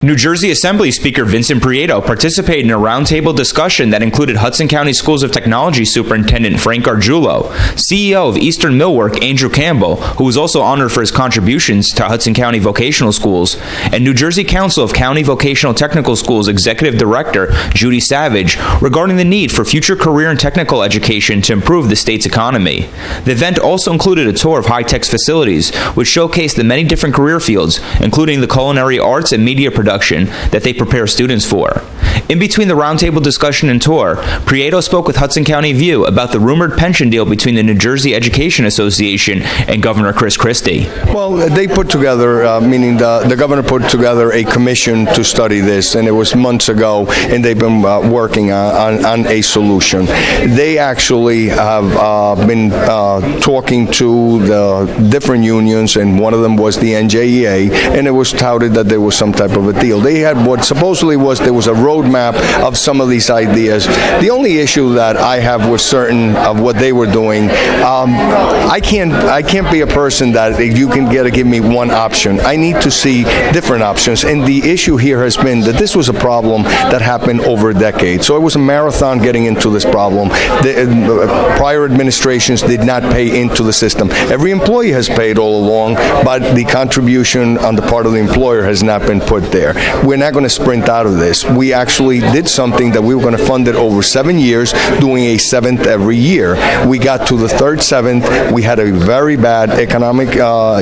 New Jersey Assembly Speaker Vincent Prieto participated in a roundtable discussion that included Hudson County Schools of Technology Superintendent Frank Gargiulo, CEO of Eastern Millwork Andrew Campbell, who was also honored for his contributions to Hudson County Vocational Schools, and New Jersey Council of County Vocational Technical Schools Executive Director Judy Savage regarding the need for future career and technical education to improve the state's economy. The event also included a tour of high-tech facilities, which showcased the many different career fields, including the culinary arts and media production that they prepare students for. In between the roundtable discussion and tour, Prieto spoke with Hudson County View about the rumored pension deal between the New Jersey Education Association and Governor Chris Christie. Well, they put together, meaning the governor put together a commission to study this, and it was months ago, and they've been working on a solution. They actually have been talking to the different unions, and one of them was the NJEA, and it was touted that there was some type of a deal. They had what supposedly was there was a roadmap of some of these ideas. The only issue that I have with certain of what they were doing, I can't be a person that you can give me one option. I need to see different options, and the issue here has been that this was a problem that happened over a decade. So it was a marathon getting into this problem. The prior administrations did not pay into the system. Every employee has paid all along, but the contribution on the part of the employer has not been put there. We're not going to sprint out of this. We actually did something that we were going to fund it over 7 years, doing a seventh every year. We got to the third seventh. We had a very bad economic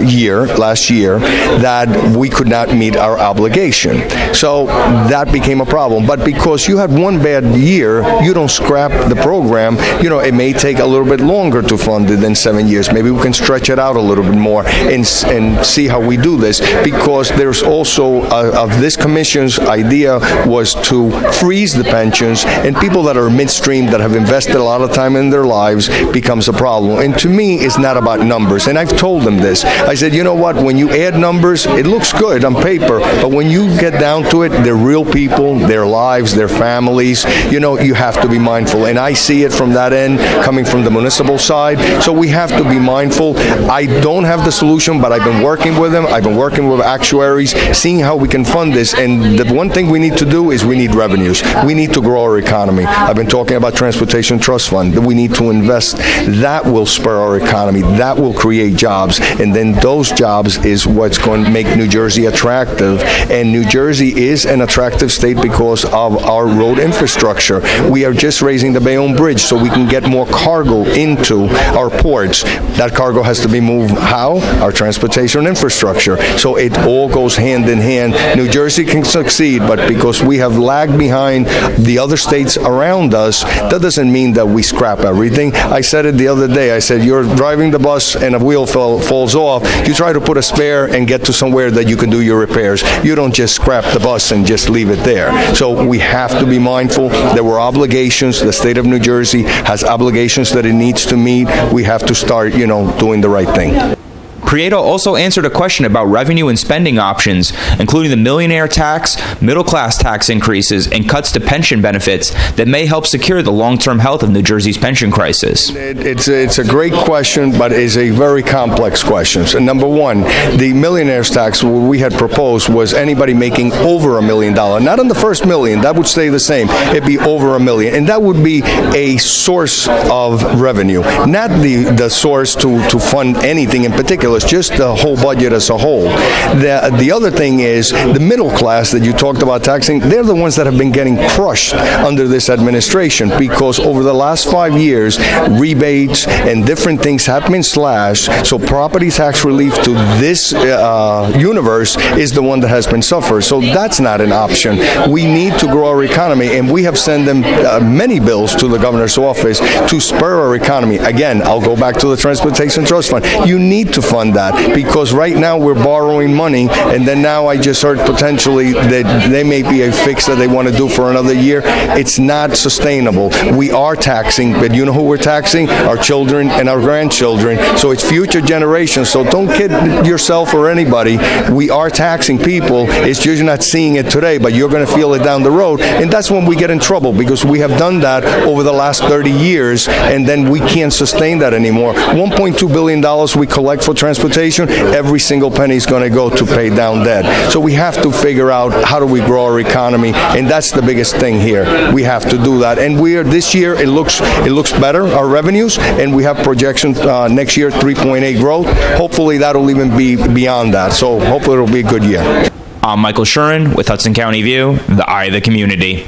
year last year that we could not meet our obligation. So that became a problem. But because you had one bad year, you don't scrap the program. You know, it may take a little bit longer to fund it than 7 years. Maybe we can stretch it out a little bit more and see how we do this, because there's also of this commission's idea was to freeze the pensions, and people that are midstream that have invested a lot of time in their lives becomes a problem. And to me, it's not about numbers. And I've told them this. I said, you know what, when you add numbers, it looks good on paper, but when you get down to it, they're real people, their lives, their families, you know, you have to be mindful. And I see it from that end, coming from the municipal side. So we have to be mindful. I don't have the solution, but I've been working with them. I've been working with actuaries, seeing how we can fund this. And the one thing we need to do is we need revenues. We need to grow our economy. I've been talking about Transportation Trust Fund, that we need to invest. That will spur our economy. That will create jobs. And then those jobs is what's going to make New Jersey attractive. And New Jersey is an attractive state because of our road infrastructure. We are just raising the Bayonne Bridge so we can get more cargo into our ports. That cargo has to be moved how? Our transportation infrastructure. So it all goes hand in hand. New Jersey can succeed, but because we have lagged behind the other states around us, that doesn't mean that we scrap everything. I said it the other day. I said, you're driving the bus and a wheel falls off. You try to put a spare and get to somewhere that you can do your repairs. You don't just scrap the bus and just leave it there. So we have to be mindful. There were obligations. The state of New Jersey has obligations that it needs to meet. We have to start, you know, doing the right thing. Prieto also answered a question about revenue and spending options, including the millionaire tax, middle-class tax increases, and cuts to pension benefits that may help secure the long-term health of New Jersey's pension crisis. It's a great question, but it's a very complex question. So number one, the millionaire's tax, what we had proposed was anybody making over $1 million. Not on the first million, that would stay the same. It'd be over $1 million. And that would be a source of revenue, not the source to fund anything in particular. Just the whole budget as a whole. The other thing is the middle class that you talked about taxing, they're the ones that have been getting crushed under this administration, because over the last 5 years, rebates and different things have been slashed, so property tax relief to this universe is the one that has been suffered. So that's not an option. We need to grow our economy, and we have sent them many bills to the governor's office to spur our economy. Again, I'll go back to the Transportation Trust Fund. You need to fund that, because right now we're borrowing money, and then now I just heard potentially that there may be a fix that they want to do for another year. It's not sustainable. We are taxing, but you know who we're taxing? Our children and our grandchildren. So it's future generations. So don't kid yourself or anybody. We are taxing people. It's just you're not seeing it today, but you're going to feel it down the road. And that's when we get in trouble, because we have done that over the last 30 years, and then we can't sustain that anymore. $1.2 billion we collect for transportation transportation, every single penny is going to go to pay down debt. So we have to figure out how do we grow our economy, and that's the biggest thing here. We have to do that. And this year it looks better, our revenues, and we have projections next year 3.8 growth. Hopefully that'll even be beyond that. So hopefully it'll be a good year. I'm Michael Shuren with Hudson County View, the eye of the community.